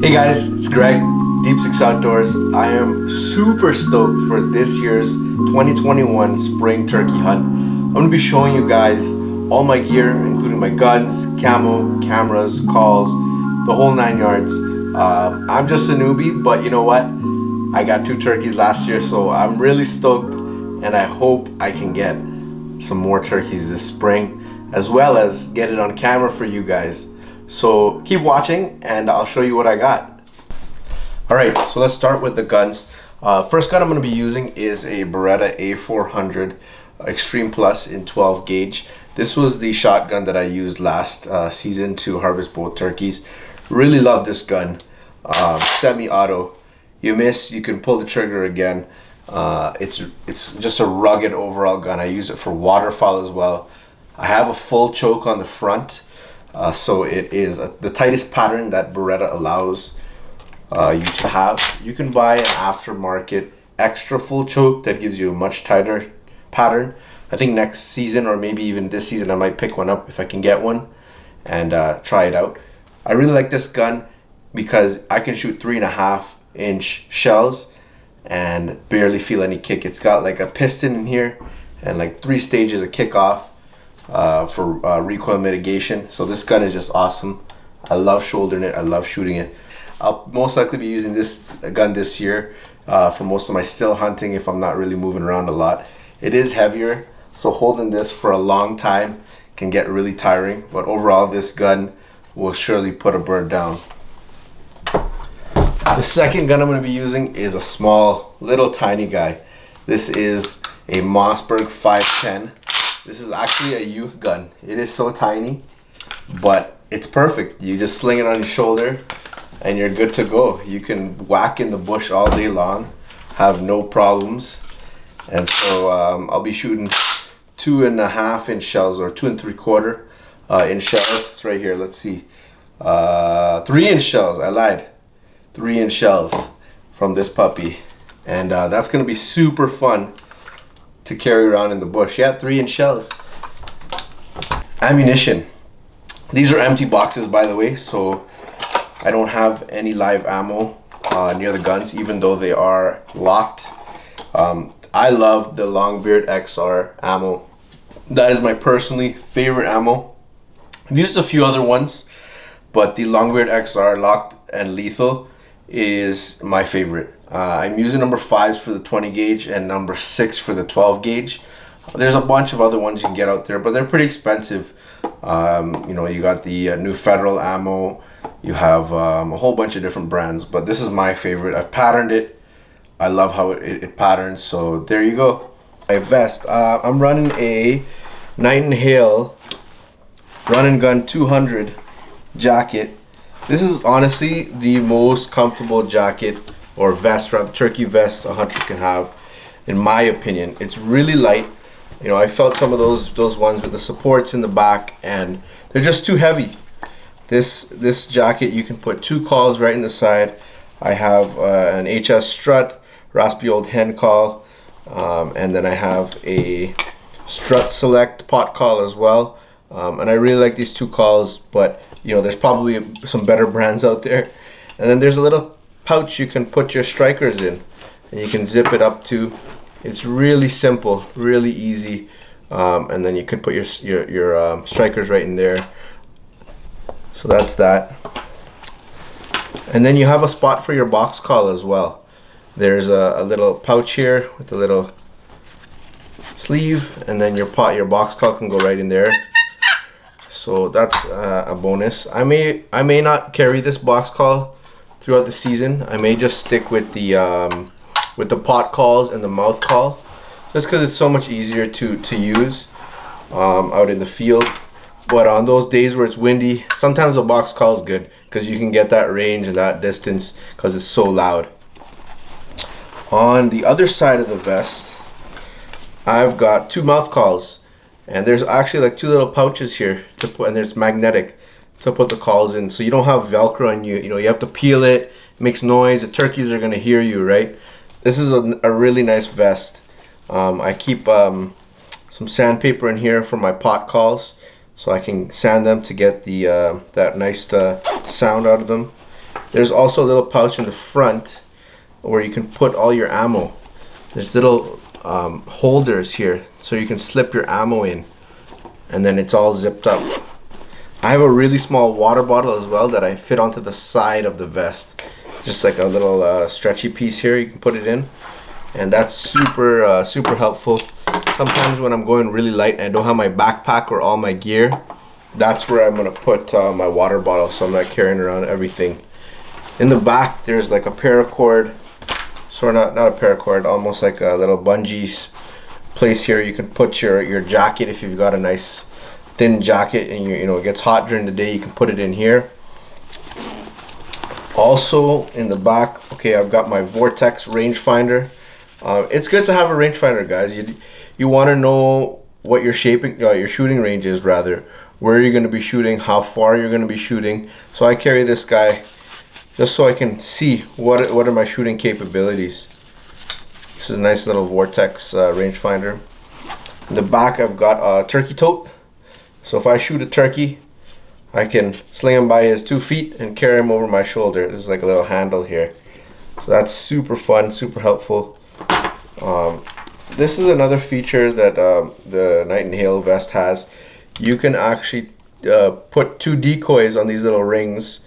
Hey guys, it's Greg, Deep Six Outdoors. I am super stoked for this year's 2021 spring turkey hunt. I'm going to be showing you guys all my gear, including my guns, camo, cameras, calls, the whole 9 yards. I'm just a newbie, but you know what? I got 2 turkeys last year, so I'm really stoked, and I hope I can get some more turkeys this spring, as well as get it on camera for you guys. So keep watching and I'll show you what I got. Alright, so let's start with the guns. First gun I'm going to be using is a Beretta A400 Extreme Plus in 12 gauge. This was the shotgun that I used last season to harvest both turkeys. Really love this gun. Semi-auto. You miss, you can pull the trigger again. It's just a rugged overall gun. I use it for waterfowl as well. I have a full choke on the front. So it is the tightest pattern that Beretta allows you to have. You can buy an aftermarket extra full choke that gives you a much tighter pattern. I think next season, or maybe even this season, I might pick one up if I can get one and try it out. I really like this gun because I can shoot 3.5-inch shells and barely feel any kick. It's got like a piston in here and like 3 stages of kickoff for recoil mitigation. So this gun is just awesome. I love shouldering it. I love shooting it. I'll most likely be using this gun this year for most of my still hunting if I'm not really moving around a lot. It is heavier, so holding this for a long time can get really tiring, but overall this gun will surely put a bird down. The second gun I'm going to be using is a small, little tiny guy. This is a Mossberg 510. This is actually a youth gun. It is so tiny, but it's perfect. You just sling it on your shoulder and you're good to go. You can whack in the bush all day long, have no problems. And so I'll be shooting 2.5-inch shells, or 2 3/4 inch shells. It's right here. Let's see. 3-inch shells. I lied. 3-inch shells from this puppy. And that's going to be super fun to carry around in the bush. Yeah, 3-inch shells. Ammunition. These are empty boxes, by the way, so I don't have any live ammo near the guns, even though they are locked. I love the Longbeard XR ammo. That is my personally favorite ammo. I've used a few other ones, but the Longbeard XR locked and lethal is my favorite. I'm using number 5s for the 20 gauge and number 6 for the 12 gauge. There's a bunch of other ones you can get out there, but they're pretty expensive. You know, you got the New Federal ammo. You have a whole bunch of different brands, but this is my favorite. I've patterned it. I love how it patterns, so there you go. My vest. I'm running a Nightingale Run and Gun 200 jacket. This is honestly the most comfortable jacket, or vest rather, turkey vest a hunter can have, in my opinion. It's really light. You know, I felt some of those ones with the supports in the back, and they're just too heavy. This jacket, you can put 2 calls right in the side. I have an HS strut, raspy old hen call, and then I have a strut select pot call as well. And I really like these 2 calls, but you know, there's probably some better brands out there. And then there's a little pouch you can put your strikers in, and you can zip it up to. It's really simple, really easy, and then you can put your strikers right in there. So that's that. And then you have a spot for your box call as well. There's a little pouch here with a little sleeve, and then your box call can go right in there. So that's a bonus. I may not carry this box call throughout the season. I may just stick with the pot calls and the mouth call, just because it's so much easier to use out in the field. But on those days where it's windy, sometimes a box call is good because you can get that range and that distance because it's so loud. On the other side of the vest, I've got 2 mouth calls, and there's actually like 2 little pouches here to put, and there's magnetic to put the calls in, so you don't have Velcro on you. You know, you have to peel it. It makes noise. The turkeys are gonna hear you, right? This is a really nice vest. I keep some sandpaper in here for my pot calls, so I can sand them to get the that nice sound out of them. There's also a little pouch in the front where you can put all your ammo. There's little holders here so you can slip your ammo in, and then it's all zipped up. I have a really small water bottle as well that I fit onto the side of the vest. Just like a little stretchy piece here, you can put it in, and that's super super helpful. Sometimes when I'm going really light and I don't have my backpack or all my gear, that's where I'm gonna put my water bottle, so I'm not carrying around everything. In the back, there's like a paracord, sort of not a paracord, almost like a little bungee place here. You can put your jacket if you've got a nice thin jacket and you know it gets hot during the day. You can put it in here. Also in the back, okay, I've got my Vortex rangefinder. It's good to have a rangefinder, guys. You want to know what your shooting range is, rather, where you're going to be shooting, how far you're going to be shooting. So I carry this guy just so I can see what are my shooting capabilities. This is a nice little Vortex rangefinder. In the back, I've got a turkey tote. So if I shoot a turkey, I can sling him by his 2 feet and carry him over my shoulder. There's like a little handle here. So that's super fun, super helpful. This is another feature that the Nightingale vest has. You can actually put 2 decoys on these little rings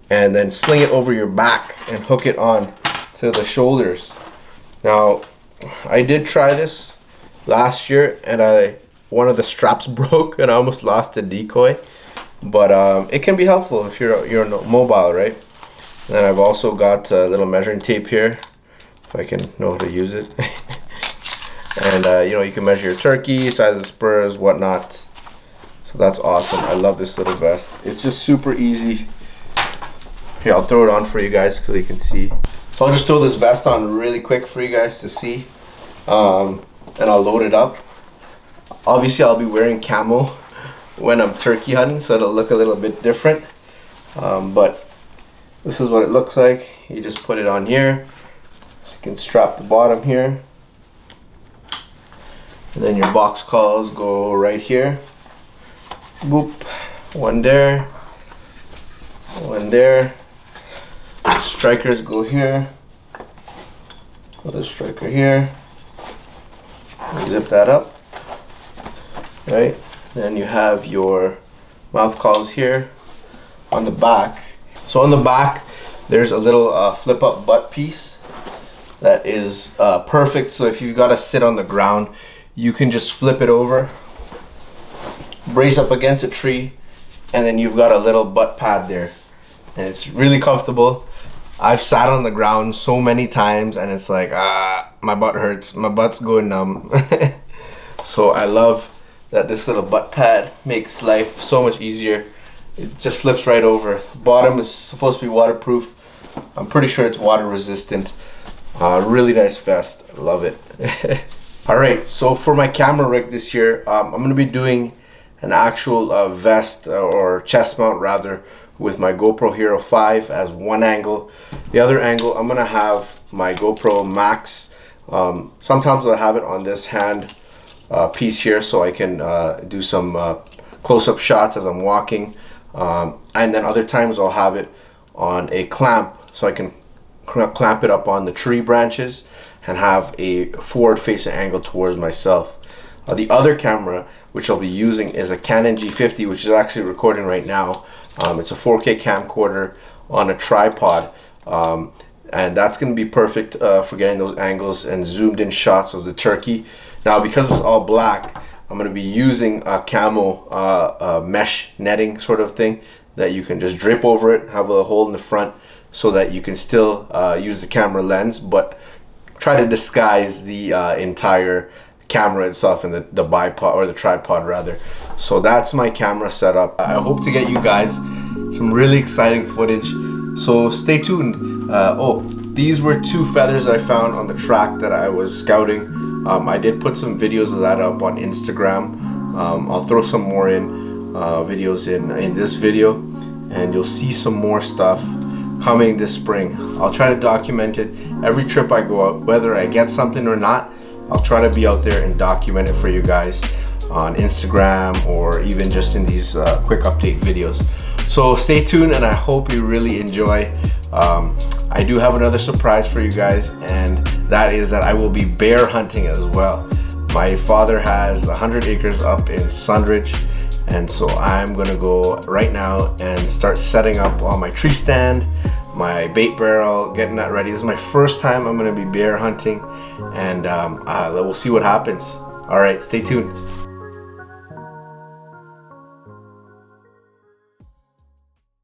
and then sling it over your back and hook it on to the shoulders. Now, I did try this last year and one of the straps broke and I almost lost the decoy. But it can be helpful if you're mobile, right? And then I've also got a little measuring tape here, if I can know how to use it. And you know, you can measure your turkey, size of spurs, whatnot. So that's awesome. I love this little vest. It's just super easy. Here, I'll throw it on for you guys so you can see. So I'll just throw this vest on really quick for you guys to see. And I'll load it up. Obviously, I'll be wearing camo when I'm turkey hunting, so it'll look a little bit different. But this is what it looks like. You just put it on here. So you can strap the bottom here. And then your box calls go right here. Boop. One there. One there. Strikers go here. Put a striker here. Zip that up. Right. Then you have your mouth calls here on the back. So on the back, there's a little flip up butt piece that is perfect. So if you've got to sit on the ground, you can just flip it over, brace up against a tree, and then you've got a little butt pad there. And it's really comfortable. I've sat on the ground so many times and it's like, my butt hurts. My butt's going numb. So I love that this little butt pad makes life so much easier. It just flips right over. Bottom is supposed to be waterproof. I'm pretty sure it's water resistant. Really nice vest. I love it. Alright, so for my camera rig this year, I'm going to be doing an actual vest or chest mount rather with my GoPro Hero 5 as one angle. The other angle, I'm going to have my GoPro Max. Sometimes I'll have it on this hand piece here so I can do some close-up shots as I'm walking. And then other times I'll have it on a clamp so I can clamp it up on the tree branches and have a forward-facing angle towards myself. The other camera which I'll be using is a Canon G50, which is actually recording right now. It's a 4K camcorder on a tripod, and that's going to be perfect for getting those angles and zoomed in shots of the turkey. Now, because it's all black, I'm going to be using a camo mesh netting sort of thing that you can just drape over it, have a hole in the front so that you can still use the camera lens, but try to disguise the entire camera itself and the bipod, or the tripod rather. So that's my camera setup. I hope to get you guys some really exciting footage, so stay tuned. Oh, these were 2 feathers I found on the track that I was scouting. I did put some videos of that up on Instagram. I'll throw some more videos in this video, and you'll see some more stuff coming this spring. I'll try to document it every trip I go out, whether I get something or not. I'll try to be out there and document it for you guys on Instagram or even just in these quick update videos. So stay tuned, and I hope you really enjoy. I do have another surprise for you guys, and that is that I will be bear hunting as well. My father has 100 acres up in Sundridge, and so I'm gonna go right now and start setting up all my tree stand, my bait barrel, getting that ready. This is my first time I'm gonna be bear hunting, and we'll see what happens. All right, stay tuned.